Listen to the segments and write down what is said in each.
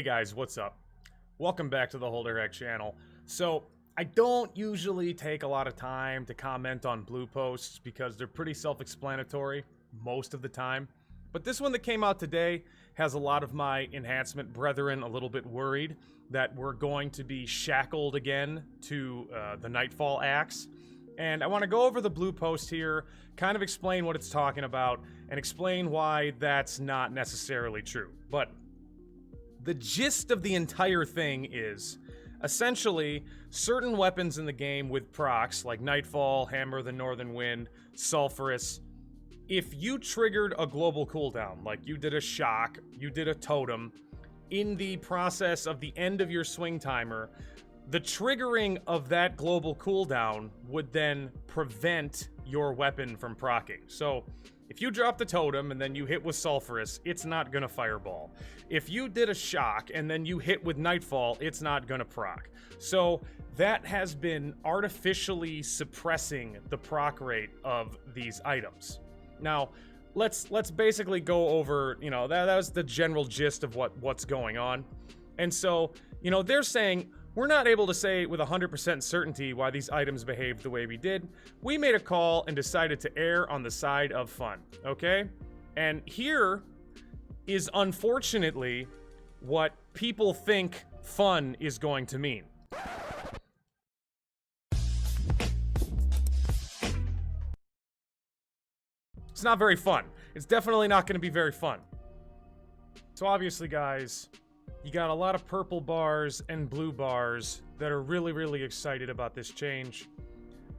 Hey guys, what's up? Welcome back to the Holderhek channel. So, I don't usually take a lot of time to comment on blue posts because they're pretty self-explanatory most of the time. But this one that came out today has a lot of my enhancement brethren a little bit worried that we're going to be shackled again to the Nightfall axe. And I want to go over the blue post here, kind of explain what it's talking about, and explain why that's not necessarily true. But the gist of the entire thing is, essentially, certain weapons in the game with procs, like Nightfall, Hammer of the Northern Wind, Sulphurous, if you triggered a global cooldown, like you did a shock, you did a totem, in the process of the end of your swing timer, the triggering of that global cooldown would then prevent your weapon from proccing. So, if you drop the totem and then you hit with Sulphurous, it's not gonna fireball. If you did a shock and then you hit with Nightfall, it's not gonna proc. So that has been artificially suppressing the proc rate of these items. Now, let's basically go over, that was the general gist of what's going on. And so, they're saying, we're not able to say with 100% certainty why these items behaved the way we did. We made a call and decided to err on the side of fun, okay? And here is unfortunately what people think fun is going to mean. It's not very fun. It's definitely not going to be very fun. So obviously, guys, you got a lot of purple bars and blue bars that are really, really excited about this change.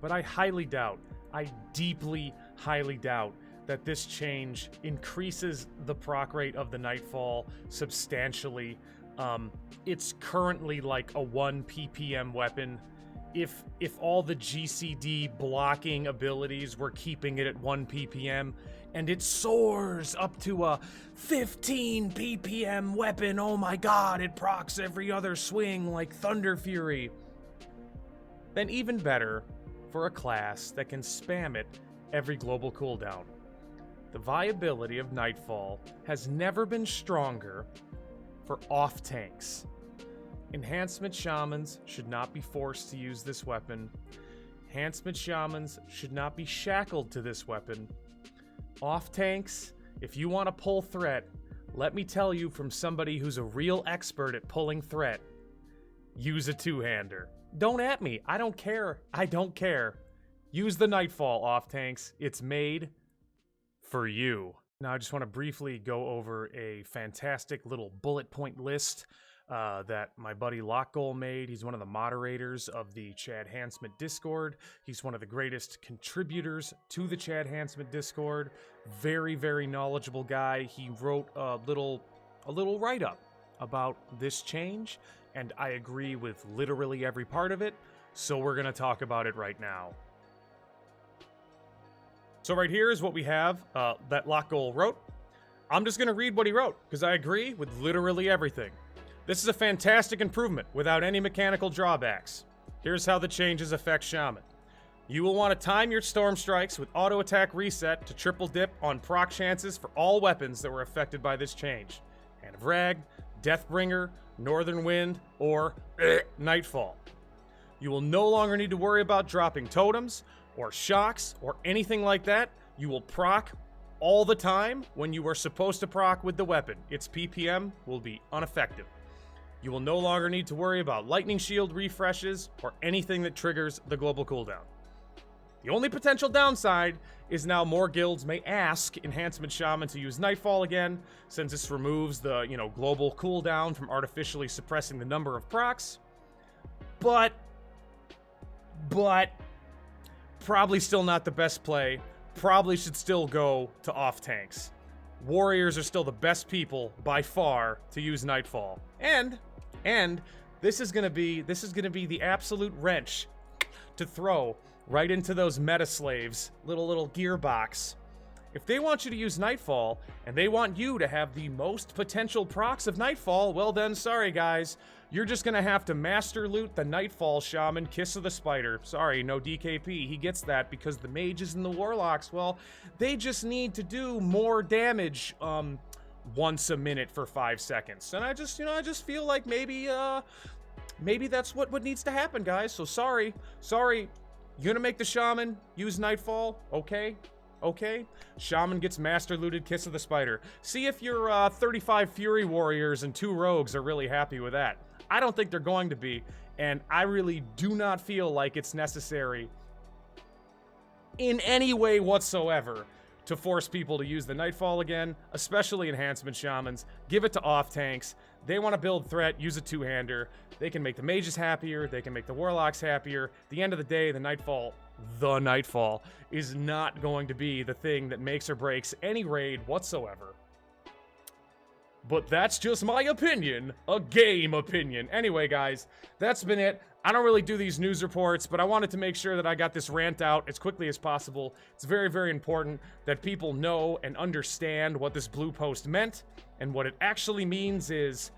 But I highly doubt, I deeply, highly doubt that this change increases the proc rate of the Nightfall substantially. It's currently like a 1 ppm weapon. If all the GCD blocking abilities were keeping it at 1 ppm, and it soars up to a 15 ppm weapon, oh my god, it procs every other swing like Thunder Fury, then even better for a class that can spam it every global cooldown. The viability of Nightfall has never been stronger for off-tanks. Enhancement Shamans should not be forced to use this weapon. Enhancement Shamans should not be shackled to this weapon. Off-tanks, if you want to pull threat, let me tell you from somebody who's a real expert at pulling threat, use a two-hander. Don't at me. I don't care. I don't care. Use the Nightfall, off-tanks. It's made for you. Now, I just want to briefly go over a fantastic little bullet point list that my buddy Lockgoal made. He's one of the moderators of the Chad Enhancement Discord. He's one of the greatest contributors to the Chad Enhancement Discord. Very, very knowledgeable guy. He wrote a little write-up about this change, and I agree with literally every part of it, so we're going to talk about it right now. So right here is what we have that Lockgoal wrote. I'm just going to read what he wrote, because I agree with literally everything. This is a fantastic improvement without any mechanical drawbacks. Here's how the changes affect Shaman. You will want to time your Storm Strikes with auto attack reset to triple dip on proc chances for all weapons that were affected by this change. Hand of Rag, Deathbringer, Northern Wind, or Nightfall. You will no longer need to worry about dropping totems or shocks or anything like that. You will proc all the time when you are supposed to proc with the weapon. Its PPM will be unaffected. You will no longer need to worry about lightning shield refreshes or anything that triggers the global cooldown. The only potential downside is now more guilds may ask Enhancement Shaman to use Nightfall again, since this removes the, global cooldown from artificially suppressing the number of procs. But probably still not the best play. Probably should still go to off-tanks. Warriors are still the best people by far to use Nightfall. And this is gonna be the absolute wrench to throw right into those meta slaves, little gearbox. If they want you to use Nightfall, and they want you to have the most potential procs of Nightfall, well then, sorry guys, you're just gonna have to master loot the Nightfall Shaman Kiss of the Spider. Sorry, no DKP, he gets that because the mages and the warlocks, well, they just need to do more damage, once a minute for 5 seconds. And I just feel like maybe that's what needs to happen, guys. So sorry. You're gonna make the Shaman use Nightfall, okay? Okay? Shaman gets Master Looted Kiss of the Spider. See if your 35 Fury Warriors and 2 Rogues are really happy with that. I don't think they're going to be, and I really do not feel like it's necessary in any way whatsoever to force people to use the Nightfall again, especially Enhancement Shamans. Give it to off-tanks. They want to build threat, use a two-hander. They can make the mages happier, they can make the warlocks happier. At the end of the day, the Nightfall, is not going to be the thing that makes or breaks any raid whatsoever. But that's just my opinion, a game opinion. Anyway, guys, that's been it. I don't really do these news reports, but I wanted to make sure that I got this rant out as quickly as possible. It's very, very important that people know and understand what this blue post meant, and what it actually means is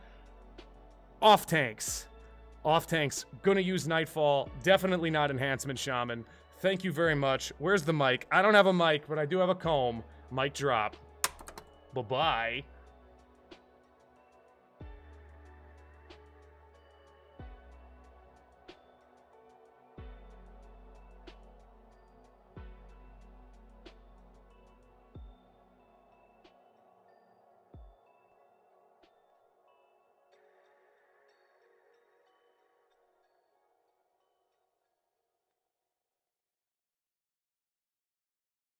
off-tanks. Off-tanks, gonna use Nightfall, definitely not Enhancement Shaman. Thank you very much. Where's the mic? I don't have a mic, but I do have a comb. Mic drop. Bye-bye.